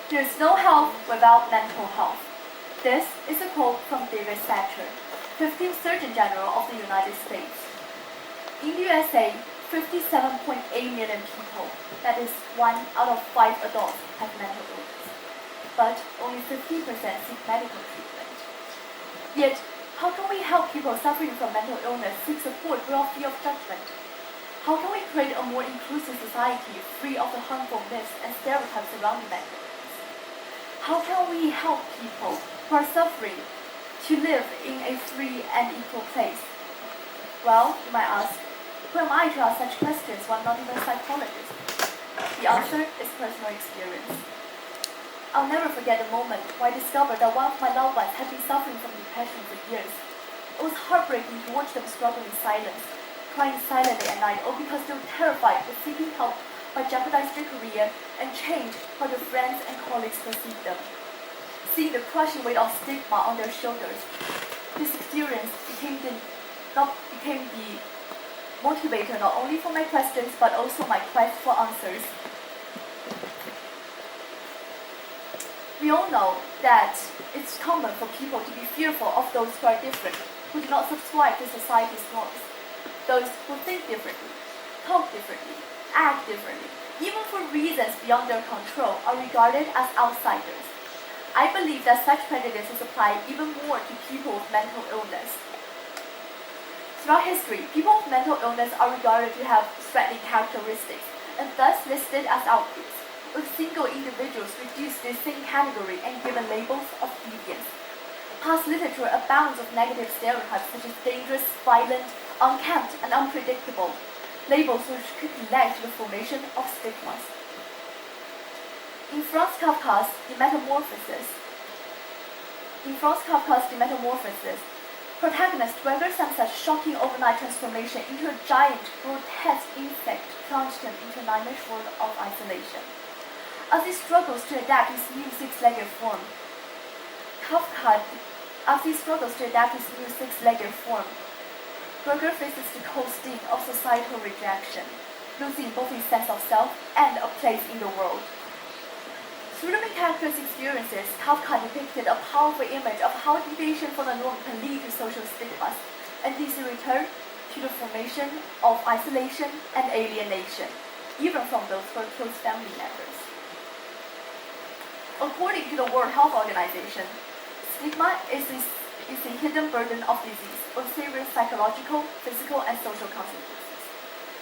There's no health without mental health. This is a quote from David Thatcher, 15th Surgeon General of the United States. In the USA, 57.8 million people, that is 1 out of 5 adults, have mental illness, but only 50% seek medical treatment. Yet, how can we help people suffering from mental illness seek support without fear of judgment? How can we create a more inclusive society free of the harmful myths and stereotypes surrounding mental illness? How can we help people who are suffering to live in a free and equal place? Well, you might ask, who am I to ask such questions when I'm not even a psychologist? The answer is personal experience. I'll never forget the moment when I discovered that one of my loved ones had been suffering from depression for years. It was heartbreaking to watch them struggle in silence, crying silently at night, all because they were terrified that seeking help might jeopardize their career and change how their friends and colleagues perceive them. Seeing the crushing weight of stigma on their shoulders, this experience became the motivator not only for my questions but also my quest for answers. We all know that it's common for people to be fearful of those who are different, who do not subscribe to society's norms. Those who think differently, talk differently, act differently, even for reasons beyond their control, are regarded as outsiders. I believe that such prejudices apply even more to people with mental illness. Throughout history, people with mental illness are regarded to have threatening characteristics and thus listed as outgroups, with single individuals reduced to the same category and given labels of deviance. Past literature abounds of negative stereotypes such as dangerous, violent, unkempt, and unpredictable, labels which could lead to the formation of stigmas. In Franz Kafka's The Metamorphosis, protagonist weathered some such shocking overnight transformation into a giant, grotesque insect plunged him into a nightmarish world of isolation. As he struggles to adapt his new six-legged form, Berger faces the cold sting of societal rejection, losing both his sense of self and a place in the world. Through the main character's experiences, Kafka depicted a powerful image of how deviation from the norm can lead to social stigmas, and this in return to the formation of isolation and alienation, even from those who are close family members. According to the World Health Organization, stigma is a hidden burden of disease with serious psychological, physical, and social consequences.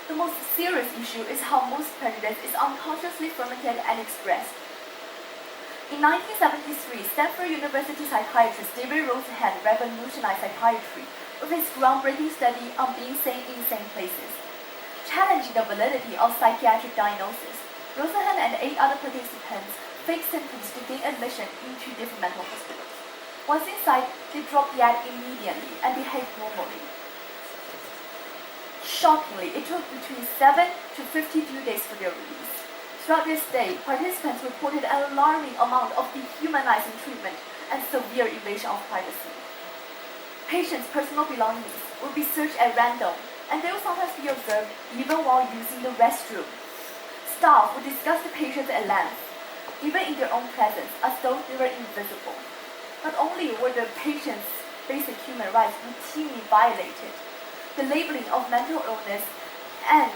The most serious issue is how most prejudice is unconsciously fermented and expressed. In 1973, Stanford University psychiatrist David Rosenhan revolutionized psychiatry with his groundbreaking study on being sane in insane places. Challenging the validity of psychiatric diagnosis, Rosenhan and 8 other participants faked symptoms to gain admission into different mental hospitals. Once inside, they dropped the ad immediately and behaved normally. Shockingly, it took between 7 to 52 days for their release. Throughout this day, participants reported an alarming amount of dehumanizing treatment and severe invasion of privacy. Patients' personal belongings would be searched at random, and they would sometimes be observed even while using the restroom. Staff would discuss the patients at length, even in their own presence, as though they were invisible. Not only were the patients' basic human rights routinely violated, the labeling of mental illness and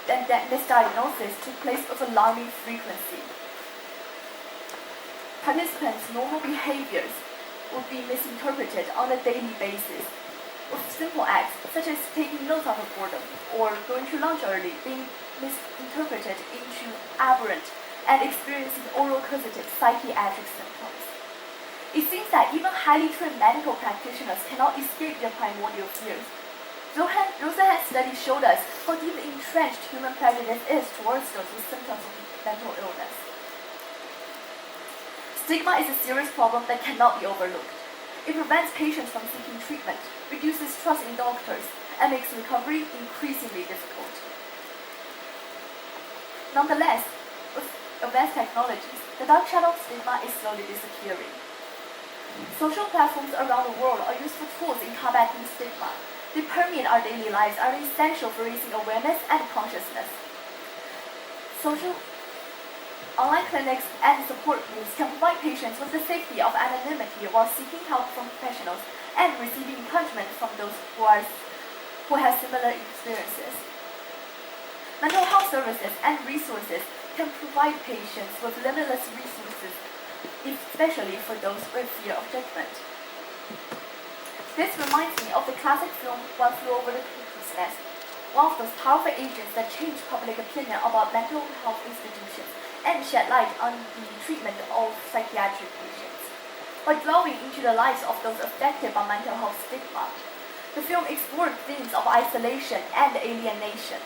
that misdiagnosis took place with alarming frequency. Participants' normal behaviors would be misinterpreted on a daily basis, with simple acts such as taking notes out of boredom or going to lunch early being misinterpreted into aberrant and experiencing oral causative psychiatric symptoms. It seems that even highly trained medical practitioners cannot escape their primordial fears. Rosenhan's study showed us how deeply entrenched human prejudice is towards those with symptoms of mental illness. Stigma is a serious problem that cannot be overlooked. It prevents patients from seeking treatment, reduces trust in doctors, and makes recovery increasingly difficult. Nonetheless, with advanced technologies, the dark shadow of stigma is slowly disappearing. Social platforms around the world are useful tools in combating stigma. They permeate our daily lives, are essential for raising awareness and consciousness. Online clinics and support groups can provide patients with the safety of anonymity while seeking help from professionals and receiving encouragement from those who have similar experiences. Mental health services and resources can provide patients with limitless resources, especially for those with fear of judgment. This reminds me of the classic film One Flew Over the Cuckoo's Nest, one of those powerful agents that changed public opinion about mental health institutions and shed light on the treatment of psychiatric patients. By delving into the lives of those affected by mental health stigma, the film explored themes of isolation and alienation.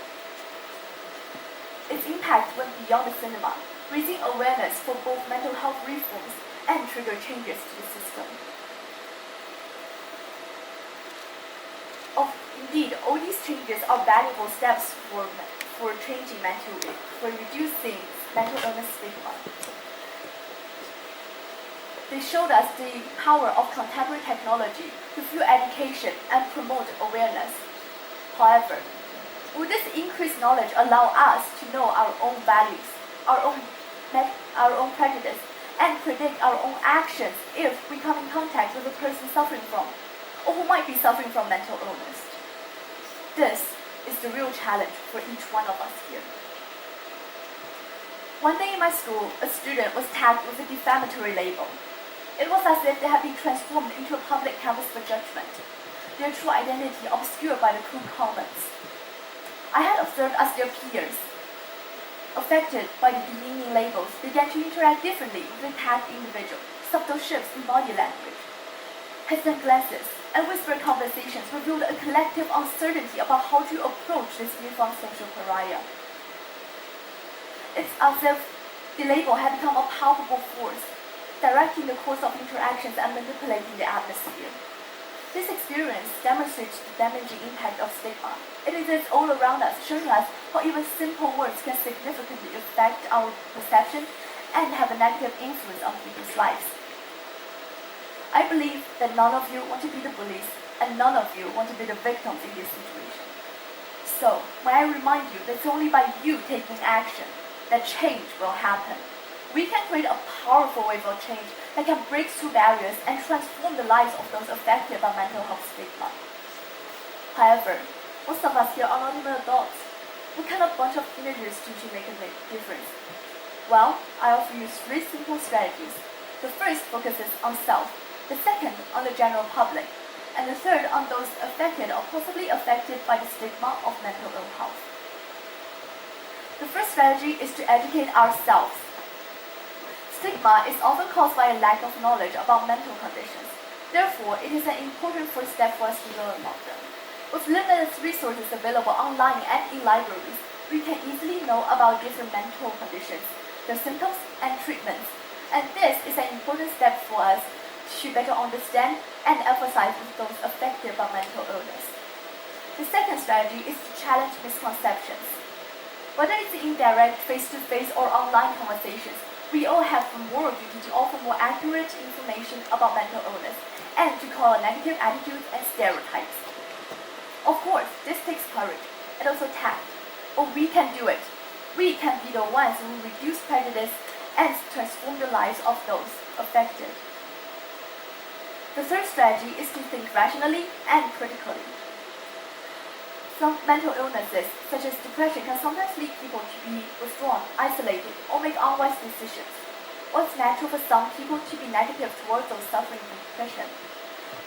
Its impact went beyond the cinema, raising awareness for both mental health reforms and trigger changes to the system. Indeed, all these changes are valuable steps for reducing mental illness stigma. They showed us the power of contemporary technology to fuel education and promote awareness. However, will this increased knowledge allow us to know our own values, our own prejudice, and predict our own actions if we come in contact with a person suffering from, or who might be suffering from mental illness? This is the real challenge for each one of us here. One day in my school, a student was tagged with a defamatory label. It was as if they had been transformed into a public canvas for judgment, their true identity obscured by the crude comments. I had observed as their peers, affected by the demeaning labels, began to interact differently with the tagged individual. Subtle shifts in body language, hesitant glances, and whispered conversations revealed a collective uncertainty about how to approach this newfound social pariah. It's as if the label had become a palpable force, directing the course of interactions and manipulating the atmosphere. This experience demonstrates the damaging impact of stigma. It exists all around us, showing us how even simple words can significantly affect our perception and have a negative influence on people's lives. I believe that none of you want to be the bullies, and none of you want to be the victims in this situation. So, may I remind you that it's only by you taking action that change will happen. We can create a powerful wave of change that can break through barriers and transform the lives of those affected by mental health stigma. However, most of us here are not even adults. What can a bunch of teenagers do to make a difference? Well, I offer you 3 simple strategies. The first focuses on self, the second on the general public, and the third on those affected or possibly affected by the stigma of mental ill health. The first strategy is to educate ourselves. Stigma is often caused by a lack of knowledge about mental conditions. Therefore, it is an important first step for us to learn about them. With limitless resources available online and in libraries, we can easily know about different mental conditions, their symptoms and treatments. And this is an important step for us to better understand and emphasize with those affected by mental illness. The second strategy is to challenge misconceptions. Whether it's in direct face-to-face or online conversations, we all have a moral duty to offer more accurate information about mental illness and to call out negative attitudes and stereotypes. Of course, this takes courage and also tact, but we can do it. We can be the ones who reduce prejudice and transform the lives of those affected. The third strategy is to think rationally and critically. Some mental illnesses, such as depression, can sometimes lead people to be withdrawn, isolated, or make unwise decisions. While it's natural for some people to be negative towards those suffering from depression,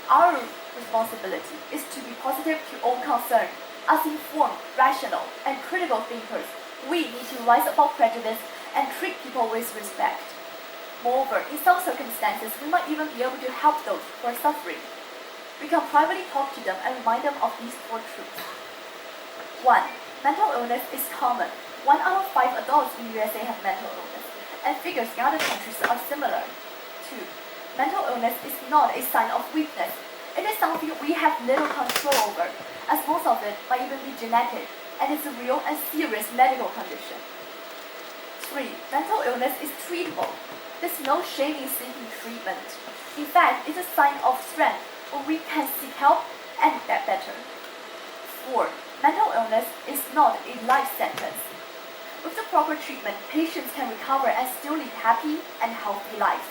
our responsibility is to be positive to all concerned. As informed, rational, and critical thinkers, we need to rise above prejudice and treat people with respect. Moreover, in some circumstances, we might even be able to help those who are suffering. We can privately talk to them and remind them of these 4 truths. 1. Mental illness is common. 1 out of 5 adults in the USA have mental illness, and figures in other countries are similar. 2. Mental illness is not a sign of weakness. It is something we have little control over, as most of it might even be genetic, and it's a real and serious medical condition. 3. Mental illness is treatable. There's no shame in seeking treatment. In fact, it's a sign of strength where we can seek help and get better. 4. Mental illness is not a life sentence. With the proper treatment, patients can recover and still live happy and healthy lives.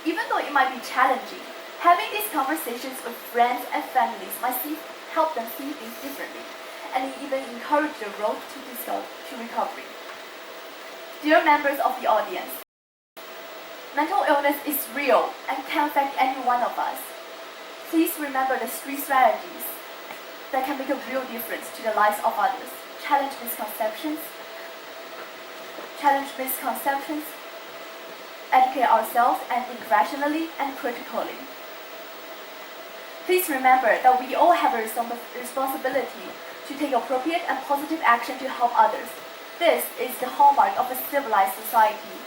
Even though it might be challenging, having these conversations with friends and families might help them see things differently, and even encourage the road to recovery. Dear members of the audience, mental illness is real and can affect any one of us. Please remember the 3 strategies that can make a real difference to the lives of others. Challenge misconceptions, educate ourselves, and think rationally and critically. Please remember that we all have a responsibility to take appropriate and positive action to help others. This is the hallmark of a civilized society.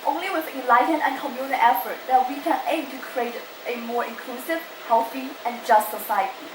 Only with enlightened and communal effort that we can aim to create a more inclusive, healthy, and just society.